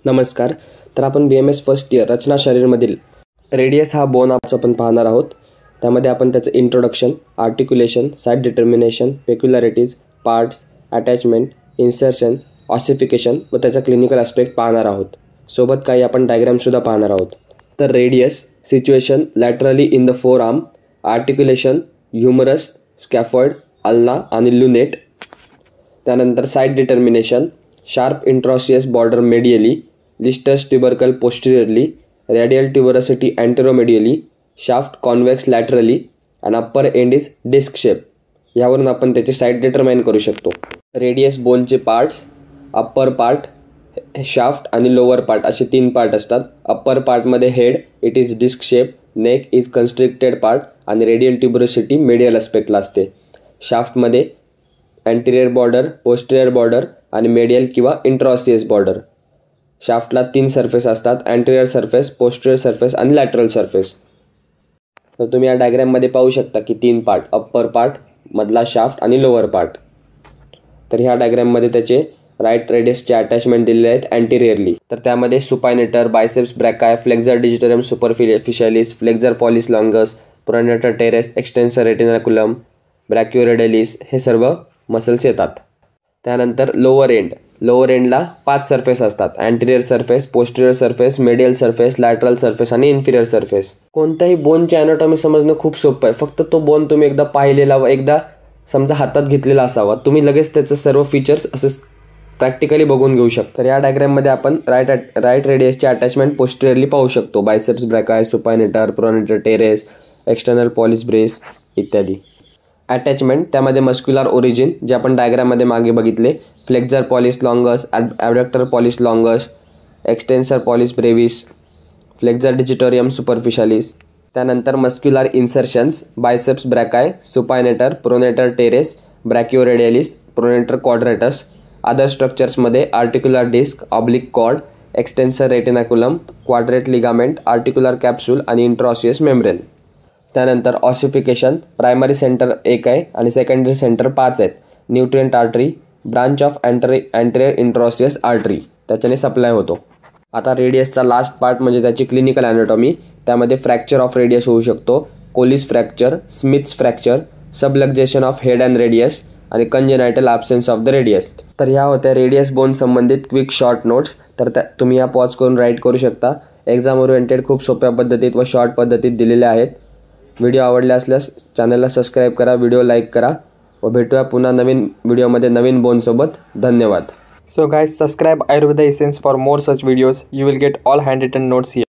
नमस्कार. तर आपण BMS फर्स्ट इयर रचना शरीरमधील रेडियस हा बोन आपण पाहणार आहोत. त्यामध्ये आपण त्याचं introduction, articulation, side determination, peculiarities, parts, attachment, insertion, ossification व त्याचा क्लिनिकल ॲस्पेक्ट पाहणार आहोत. सोबत काही आपण डायग्रामसुद्धा पाहणार आहोत. तर radius, situation laterally in the forearm, articulation, humerus, scaphoid, ulna आणि लुनेट. त्यानंतर side determination, sharp interosseous border medially, Lister's tubercle posteriorly, radial tuberosity anteromedially, shaft convex laterally आणि upper end is disc shape. यावरून आपण त्याची side determine करू शकतो. Radius बोनचे parts, upper part, shaft आणि लोअर पार्ट असे 3 पार्ट असतात. अप्पर पार्टमध्ये head, it is disc shape, neck is constricted part आणि रेडियल ट्युबरसिटी मेडियल अस्पेक्टला असते. शाफ्टमध्ये अँटिरियर बॉर्डर, पोस्टिरियर बॉर्डर आणि मेडियल किंवा इंट्रॉसियस बॉर्डर. शाफ्टला 3 सरफेस असतात, अँटिरियर सरफेस, पोस्टिरियर सरफेस आणि लॅटरल सरफेस. तर तुम्ही या डायग्राममध्ये पाहू शकता की 3 पार्ट, अप्पर पार्ट, मधला शाफ्ट आणि लोअर पार्ट. तर ह्या डायग्राममध्ये त्याचे राईट रेडियसचे अटॅचमेंट दिलेले आहेत अँटिरियरली. तर त्यामध्ये supinator, biceps brachii, flexor digitorum superficialis, flexor pollicis longus, pronator teres, extensor retinaculum, brachioradialis हे सर्व मसल्स येतात. त्यानंतर लोअर एंडला 5 सरफेस असतात, anterior surface, posterior surface, medial surface, lateral surface आणि इन्फिरियर सरफेस. कोणताही बोनची अॅनाटॉमी समजणं खूप सोपं आहे. फक्त तो बोन तुम्ही एकदा पाहिलेला व एकदा समजा हातात घेतलेला असावा, तुम्ही लगेच त्याचं सर्व फीचर्स असे प्रॅक्टिकली बघून घेऊ शकता. तर या डायग्राममध्ये आपण राईट रेडियसचे अटॅचमेंट पोस्टिरियरली पाहू शकतो. Biceps brachii, supinator, pronator teres, external pollicis brevis इत्यादी. अटॅचमेंट त्यामध्ये मस्क्युलर ओरिजिन जे आपण डायग्राममध्ये मागे बघितले, flexor pollicis longus, abductor pollicis longus, extensor pollicis brevis, flexor digitorum superficialis. त्यानंतर muscular insertions, biceps brachii, supinator, pronator teres, brachioradialis, pronator quadratus. Other स्ट्रक्चर्समध्ये articular disc, oblique cord, extensor retinaculum, quadrate ligament, articular capsule आणि interosseous membrane. त्यानंतर ossification, primary centre 1 आहे आणि secondary centre 5 आहेत. Nutrient artery, branch of anterior interosseous artery त्याच्याने supply होतो. आता रेडियसचा लास्ट पार्ट म्हणजे त्याची क्लिनिकल अॅनाटॉमी. त्यामध्ये फ्रॅक्चर ऑफ रेडियस होऊ शकतो, Colles fracture, Smith's fracture, subluxation of head and radius आणि congenital absence of the radius. तर ह्या होत्या रेडियस बोन संबंधित क्विक शॉर्ट नोट्स. तर तुम्ही या पॉज करून राईट करू शकता. एक्झाम ओरिएंटेड खूप सोप्या पद्धतीत व शॉर्ट पद्धतीत दिलेल्या आहेत. व्हिडिओ आवडले असल्यास चॅनलला सबस्क्राईब करा, व्हिडिओ लाईक करा व भेटूया पुन्हा नवीन व्हिडिओमध्ये नवीन बोनसोबत. धन्यवाद. So guys, subscribe Ayurveda Essence for more such videos. You will get all handwritten notes here.